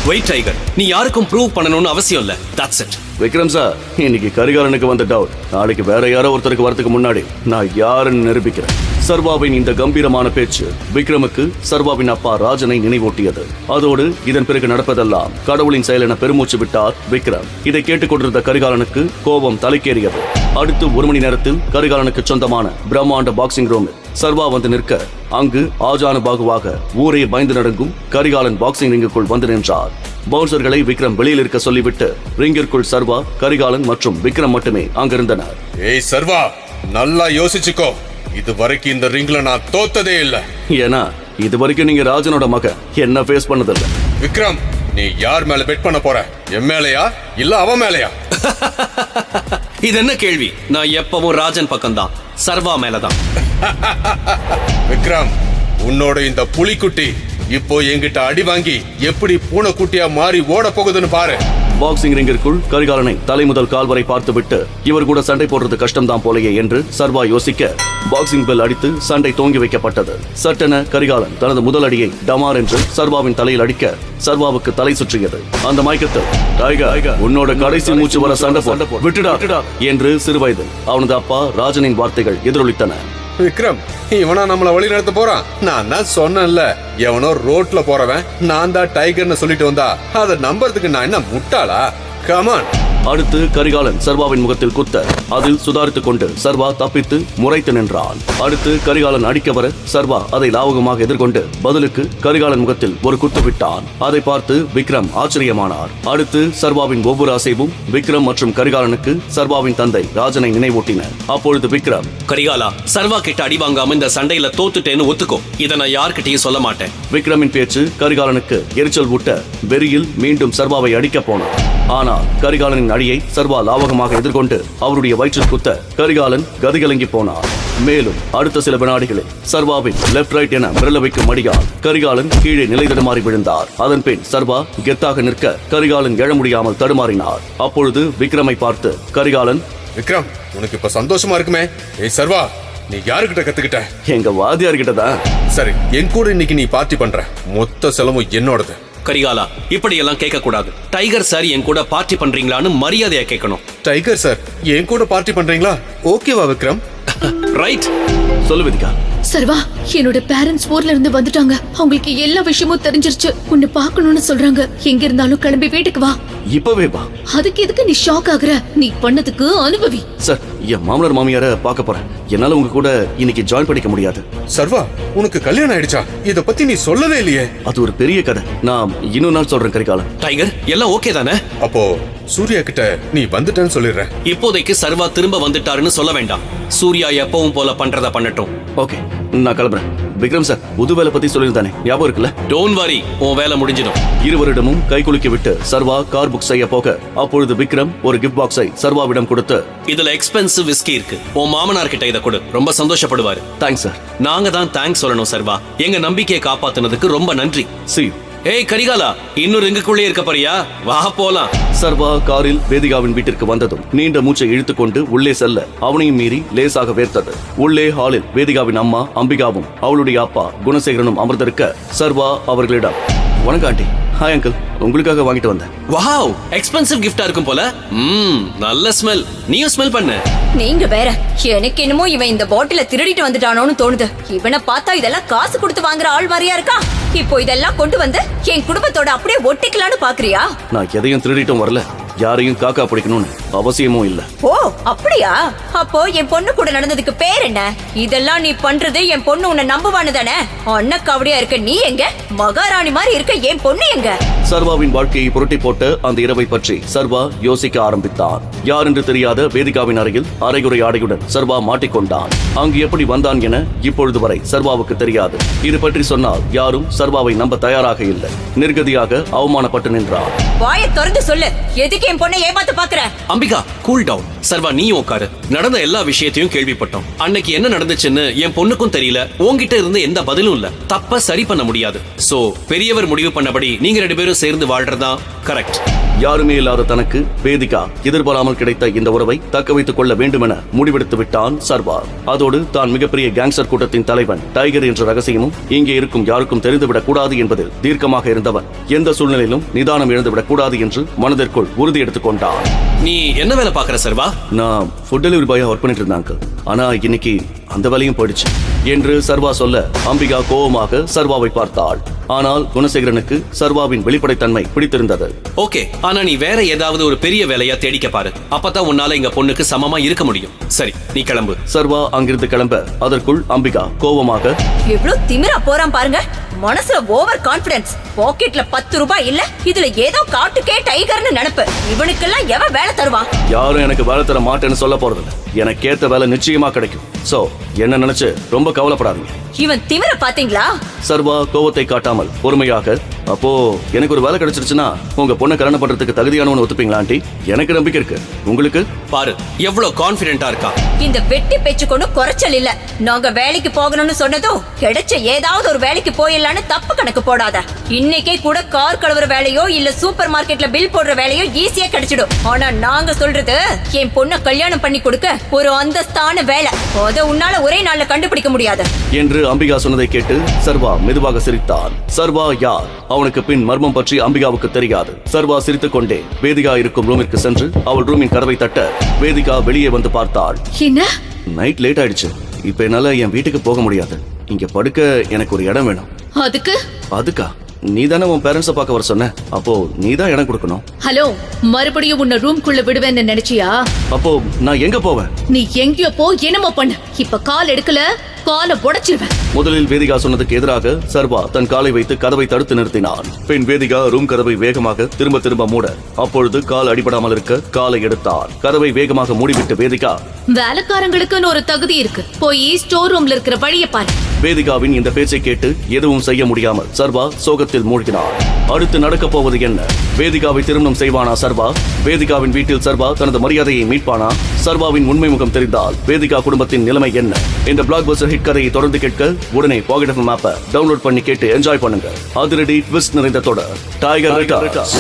Wait tiger, நீ யாருக்கும் prove பண்ணணும்னு அவசியம் இல்ல. That's it. விக்ரம் சார், இன்னைக்கு கரிகாலனுக்கு வந்த டவுட் நாளைக்கு வேற யாரோ ஒருத்தருக்கு வரதுக்கு முன்னாடி நான் யாருன்னு நிரூபிக்கிறேன். சர்வாவின் இந்த கம்பீரமான பேச்சு விக்ரமுக்கு சர்வாவின் அப்பா ராஜனை நினைவூட்டியது. அதோடு இதன் பிறகு நடப்பதெல்லாம் கடவுளின் செயல் என பெருமூச்சு விட்டார் விக்ரம். இதை கேட்டுக்கொண்டிருந்த கரிகாலனுக்கு கோபம் தலைக்கேறியது. அடுத்து 1 மணி நேரத்தில் கரிகாலனுக்கு சொந்தமான பிரம்மாண்ட பாக்ஸிங் ரூமில் சர்வா வந்து நிற்க, அங்கு ஆஜானுபாகுவாக ஊரே பயந்து நடுங்கும் கரிகாலன் பாக்ஸிங் ரிங்குக்குள் வந்து நின்றார். பவுன்சர்களை விக்ரம் வெளியில் இருக்க சொல்லிவிட்டு ரிங்கிற்குள் சர்வா, கரிகாலன் மற்றும் விக்ரம் மட்டுமே அங்கிருந்தனர். ஏய் சர்வா, நல்லா யோசிச்சுக்கோ. இது வரைக்கும் இந்த ரிங்ல நான் தோத்ததே இல்ல. ஏன்னா இது வரைக்கும் நீங்க ராஜனோட மக என்ன ஃபேஸ் பண்ணதில்ல. விக்ரம், நீ யார் மேல பெட் பண்ண போற? என் மேலையா இல்ல அவன் மேலையா? இது என்ன கேள்வி? நான் எப்பவும் ராஜன் பக்கம்தான், சர்வா மேலதான். விக்ரம், உன்னோட இந்த புலிக்குட்டி இப்போ என்கிட்ட அடி வாங்கி எப்படி பூனைக்குட்டியா மாறி ஓட போகுதுன்னு பாரு. பாக்ஸிங் ரிங்கிற்குள் கரிகாலனை தலை முதல் கால் வரை பார்த்துவிட்டு இவர் கூட சண்டை போடுறது கஷ்டம்தான் போலையே என்று சர்வா யோசிக்க, பாக்ஸிங் பெல் அடித்து சண்டை தோங்கி வைக்கப்பட்டது. சட்டென கரிகாலன் தனது முதல் அடியை டமார் என்று சர்வாவின் தலையில் அடிக்க சர்வாவுக்கு தலை சுற்றியது. அந்த மயக்கத்தில் டைகர், உன்னோட கடைசி மூச்சு வர சண்டை விட்டுடா என்று சிறுவயதில் அவனது அப்பா ராஜனின் வார்த்தைகள் எதிரொலித்தன. விக்ரம், இவனா நம்மள வழி நடத்த போறான். நான் தான் சொன்னேன்ல, எவனோ ரோட்ல போறவன் நான் தான் டைகர்னு சொல்லிட்டு வந்தா அதை நம்புறதுக்கு நான் என்ன முட்டாளா? கமான். அடுத்து கரிகாலன் சர்வாவின் முகத்தில் குத்த, அதில் சுதாரித்துக் கொண்டு சர்வா தப்பித்து முறைத்து நின்றான். அடுத்து கரிகாலன் அடிக்க வர சர்வா அதை லாவகமாக எதிர்கொண்டு பதிலுக்கு கரிகாலன் முகத்தில் ஒரு குத்து விட்டான். அதை பார்த்து விக்ரம் ஆச்சரியமானார். அடுத்து சர்வாவின் ஒவ்வொரு அசைவும் விக்ரம் மற்றும் கரிகாலனுக்கு சர்வாவின் தந்தை ராஜனை நினைவூட்டின. அப்பொழுது விக்ரம், கரிகாலா, சர்வா கிட்ட அடி வாங்காம இந்த சண்டையில தோத்துட்டேன்னு ஒத்துக்கோ. இதை நான் யார்கிட்டயும் சொல்ல மாட்டேன். விக்ரமின் பேச்சு கரிகாலனுக்கு எரிச்சல் ஊட்ட வெறியில் மீண்டும் சர்வாவை அடிக்க போனார். ஆனால் கரிகாலனின் அடியை சர்வா லாவகமாக எதிர்கொண்டு அவருடைய வயிற்றில் குத்த கரிகாலன் கதிகலங்கி போனார். மேலும் அடுத்த சில வினாடிகளில் சர்வாவின் லெப்ட் ரைட் என விரல வைக்கும் அடியால் கரிகாலன் கீழே நிலை தடுமாறி விழுந்தார். அதன் பின் சர்வா கெத்தாக நிற்க கரிகாலன் எழ முடியாமல் தடுமாறினார். அப்பொழுது விக்ரமை பார்த்து கரிகாலன், விக்ரம், உனக்கு இப்ப சந்தோஷமா இருக்குமே? ஏய் சர்வா, நீ யாருக்கிட்ட கத்துக்கிட்ட? எங்க வாதியார்கிட்ட தான். சரி, என் கூட இன்னைக்கு நீ பார்ட்டி பண்ற. மொத்த செலவும் என்னோடது. கரிகாலா, இப்படி எல்லாம் கேட்க கூடாது. டைகர் சார் என் கூட பார்ட்டி பண்றீங்களான்னு மரியாதையா கேட்கணும். டைகர் சார் என் கூட பார்ட்டி பண்றீங்களா? ஓகேவா விக்ரம்? ரைட். சொல்லு விதிகா. சர்வா, என்னோட பேரண்ட்ஸ் ஊர்ல இருந்து வந்துட்டாங்க. அவங்களுக்கு எல்லா விஷயமும் தெரிஞ்சிருச்சு. உன்னை பார்க்கணும்னு சொல்றாங்க. எங்க இருந்தாலும் கிளம்பி வீட்டுக்கு வா. இப்பவே வா. அதுக்கு எதுக்கு நீ ஷாக் ஆகுற? நீ பண்ணதுக்கு அனுபவி. சார், என் மாமனார் மாமியார பார்க்க போறேன். என்னால உங்க கூட இன்னைக்கு ஜாயின் பண்ணிக்க முடியாது. சர்வா, உனக்கு கல்யாணம் ஆயிடுச்சா? இத பத்தி நீ சொல்லவே இல்லையே. அது ஒரு பெரிய கதை. நான் இன்னொரு நாள் சொல்றேன் கரிகாலன். டைகர், எல்லாம் ஓகே தானே? அப்போ சூர்யா கிட்ட நீ வந்துட்டேன்னு சொல்லிடுறேன். இப்போதைக்கு சர்வா திரும்ப வந்துட்டாருன்னு சொல்ல வேண்டாம். சூர்யா எப்பவும் போல பண்றத பண்ணட்டும். ஓகே, நான் கிளம்புறேன். விக்ரம் சார், புது வேலை பத்தி சொல்லியிருந்தானே, ஞாபகம் இருக்குல்ல? டோன்ட் வரி, உன் வேலை முடிஞ்சிடும். இருவரிடமும் கை குலுக்கி விட்டு சர்வா கார் புக் செய்ய போக, அப்பொழுது விக்ரம் ஒரு கிஃப்ட் பாக்ஸை சர்வாவிடம் கொடுத்து, இதுல எக்ஸ்பென்சிவ் விஸ்கி இருக்கு. உன் மாமனார் கிட்ட இதை கொடு, ரொம்ப சந்தோஷப்படுவாரு. Thanks sir. நாங்க தான் தேங்க்ஸ் சொல்லணும் சர்வா. எங்க நம்பிக்கையை காப்பாத்துனதுக்கு ரொம்ப நன்றி. See. ஏய் கரிகாலா, இன்னும் ரிங்குக்குள்ளே இருக்க போறியா? வா போலாம். சர்வா காரில் வேதிகாவின் வீட்டிற்கு வந்ததும் நீண்ட மூச்சை இழுத்துக்கொண்டு உள்ளே செல்ல அவனையும் மீறி லேசாக வேர்த்தது. உள்ளே ஹாலில் வேதிகாவின் அம்மா அம்பிகாவும் அவளுடைய அப்பா குணசேகரனும் அமர்ந்திருக்க சர்வா அவர்களிடம், வணக்கம் ஆண்டி. ஹாய் அங்கிள், உங்களுக்காக வாங்கிட்டு வந்தேன். வாவ், எக்ஸ்பென்சிவ் கிஃப்டா இருக்கும் போல. நல்ல ஸ்மெல். நீயும் ஸ்மெல் பண்ணு. நீங்க வேற. எனக்கு என்னமோ இவன் இந்த பாட்டில திருடிட்டு வந்துட்டானோன்னு தோணுது. இவனை பார்த்தா இதெல்லாம் காசு கொடுத்து வாங்குற ஆள் மாதிரியா இருக்கா? இப்போ இதெல்லாம் கொண்டு வந்து என் குடும்பத்தோட அப்படியே ஒட்டிக்கலான்னு பாக்குறியா? நான் எதையும் திருடிட்டும் வரல. யாரையும் காக்கா பிடிக்கணும்னு அவசியமும் இல்ல. ஓ அப்படியா? அப்போ என் பொண்ணு கூட நடந்ததுக்கு பேர் என்ன? இதெல்லாம் நீ பண்றது என் பொண்ணு உன்னை நம்புவானு தானே? அன்னக்காவடியா இருக்க நீ எங்க? மகாராணி மாதிரி இருக்க என் பொண்ணு எங்க? சர்வாவின் வாழ்க்கையை புரட்டி போட்ட அந்த இரவை பற்றி சர்வா யோசிக்க ஆரம்பித்தான். யார் என்று தெரியாத வேதிகாவின் அருகில் அரைகுறை ஆடையுடன் சர்வா மாட்டிக்கொண்டான். அங்கு எப்படி வந்தான் என இப்பொழுது வரை சர்வாவுக்கு தெரியாது. இது பற்றி சொன்னால் யாரும் சர்வாவை நம்ப தயாராக இல்லை. நிர்கதியாக அவமானப்பட்டு நின்றார். வாயை திறந்து சொல்லு, எதுக்கு என் பொண்ணை ஏமாத்த பாக்குற? Ambika, cool down. சர்வா நீயும் உட்காரு. நடந்த எல்லா விஷயத்தையும் கேள்விப்பட்டோம். அன்னைக்கு என்ன நடந்துச்சுன்னு என் பொண்ணுக்கும் தெரியல, உன்கிட்ட இருந்து எந்த பதிலும் இல்ல. தப்ப சரி பண்ண முடியாது. சோ பெரியவர் முடிவு பண்ணபடி நீங்க 2 பேரும் சேர்ந்து வாழ்றதா கரெக்ட். யாருமே இல்லாத தனக்கு வேதிகா எதிர்பாராமல் கிடைத்த இந்த உறவை தக்க வைத்துக் கொள்ள வேண்டுமென முடிவெடுத்து விட்டான் சர்வா. அதோடு தான் மிகப்பெரிய கேங்ஸ்டர் கூட்டத்தின் தலைவன் டைகர் என்ற ரகசியமும் இங்கே இருக்கும் யாருக்கும் தெரிந்துவிடக் கூடாது என்பதில் தீர்க்கமாக இருந்தவன் எந்த சூழ்நிலையிலும் நிதானம் இழந்துவிடக் கூடாது என்று மனதிற்குள் உறுதி எடுத்துக் கொண்டான். நீ என்ன வேலை பாக்குற சர்வா? நான் ஃபுட் டெலிவரி பாயா ஒர்க் பண்ணிட்டு இருந்தாங்க. ஆனா இன்னைக்கு அந்த வேலையும் போயிடுச்சு என்று சர்வா சொல்ல அம்பிகா கோபமாக சர்வாவை பார்த்தாள். ஆனால் குணசேகரனுக்கு சர்வாவின் வெளிப்படைத்தன்மை பிடித்திருந்தது. ஓகே, ஆனா நீ வேற ஏதாவது ஒரு பெரிய வேலையா தேடிக்க பாரு. அப்பதான் உன்னால எங்க பொண்ணுக்கு சமமா இருக்க முடியும். சரி, நீ கிளம்பு. சர்வா அங்கிருந்து கிளம்ப அதற்குள் அம்பிகா கோபமாக, எவ்வளவு திமிரா போறான் பாருங்க. மனசுல ஓவர் கான்பிடன்ஸ். பாக்கெட்ல 10 ரூபாய் இல்ல, இதுல ஏதோ காட்டுக்கே டைகர்னு நினைப்பு. இவனுக்கெல்லாம் எவன் வேலை தருவான்? யாரும் எனக்கு வேலை தர மாட்டேன்னு சொல்ல போறதில்ல. எனக்கு ஏத்த வேலை நிச்சயமா கிடைக்கும். சோ என்ன நினைச்சு ரொம்ப கவலைப்படாதீங்க. இவன் திமிர பாத்தீங்களா? சர்வா கோபத்தை காட்டாமல் பொறுமையாக, அப்போ எனக்கு ஒரு வேலை கிடைச்சிருச்சுன்னா உங்க பொண்ணை கல்யாணம் பண்றதுக்கு தகுதியானவன்னு ஒத்துப்பீங்களா ஆண்டி? எனக்கு நம்பிக்கை இருக்கு. உங்களுக்கு? பாரு எவ்வளவு கான்பிடென்ட்டா இருக்கா. இந்த வெட்டி பேச்சு கொண்டு குறைச்சல் இல்ல. நாங்க வேலைக்கு போகணும்னு சொன்னதும் கிடைச்ச ஏதாவது ஒரு வேலைக்கு போயிடலான்னு தப்பு கணக்கு போடாத. இன்னைக்கே கூட கார் கழுவுற வேலையோ இல்ல சூப்பர் மார்க்கெட்ல பில் போடுற வேலையோ ஈஸியா கிடைச்சிடும். ஆனா நாங்க சொல்றது என் பொண்ணை கல்யாணம் பண்ணி கொடுக்க ஒரு அந்தஸ்தான வேலை. அத உன்னால ஒரே நாள்ல கண்டுபிடிக்க முடியாது என்று அம்பிகா சொன்னதை கேட்டு சர்வா மெதுவாக சிரித்தான். சர்வா யார்? அவனுக்கு பின் மர்மம் பற்றி அம்பிகாவுக்கு தெரியாது. சர்வா சிரித்துக் கொண்டே வேதிகா இருக்கும் ரூமிற்கு சென்று அவள் ரூமின் கதவை தட்ட வேதிகா வெளியே வந்து பார்த்தாள். என்ன? நைட் லேட் ஆயிடுச்சு. இப்ப என்னால என் வீட்டுக்கு போக முடியாது. இங்க படுக்க எனக்கு ஒரு இடம் வேணும். அதுக்கா? நீ தானே உன் பேரண்ட்ஸை பார்க்க வர சொன்ன. அப்போ நீ தான் இடம் கொடுக்கணும். ஹலோ, மறுபடியும் உன்னை ரூம்குள்ள விடுவேன்னு நினைச்சியா? அப்போ நான் எங்க போவேன்? நீ எங்கேயோ போ, என்னமோ பண்ணு. இப்ப கால் எடுக்கல, காலை உடைச்சிருவேன். முதலில் வேதிகா சொன்னதுக்கு எதிராக சர்வா தன் காலை வைத்து கதவை தடுத்து நிறுத்தினான். பின் வேதிகா ரூம் கதவை வேகமாக திரும்ப திரும்ப மூட, அப்பொழுது கால் அடிபடாமல் இருக்க காலை எடுத்தான். கதவை வேகமாக மூடிவிட்டு வேதிகா, வேலைக்காரங்களுக்குன்னு ஒரு தகுதி இருக்கு, போய் ஸ்டோர் ரூம்ல இருக்கிற வழியை பாரு. வேதிகாவின் இந்த பேச்சை கேட்டு எதுவும் செய்ய முடியாமல் சர்வா சோகத்தில் மூழ்கினார். அடுத்து நடக்கப் போவது என்ன? வேதிகாவை திருமணம் செய்வானா சர்வா? வேதிகாவின் வீட்டில் சர்வா தனது மரியாதையை மீட்பானா? சர்வாவின் உண்மை முகம் தெரிந்தால் வேதிகா குடும்பத்தின் நிலைமை என்ன? இந்த பிளாக்பஸ்டர் ஹிட் கதையை தொடர்ந்து கேட்க உடனே பாக்கெட் எஃப்எம் ஆப்பை டவுன்லோட் பண்ணி கேட்டு என்ஜாய் பண்ணுங்க. அதிரடி ட்விஸ்ட் நிறைந்த தொடர் டைகர் ரிட்டர்ன்ஸ்.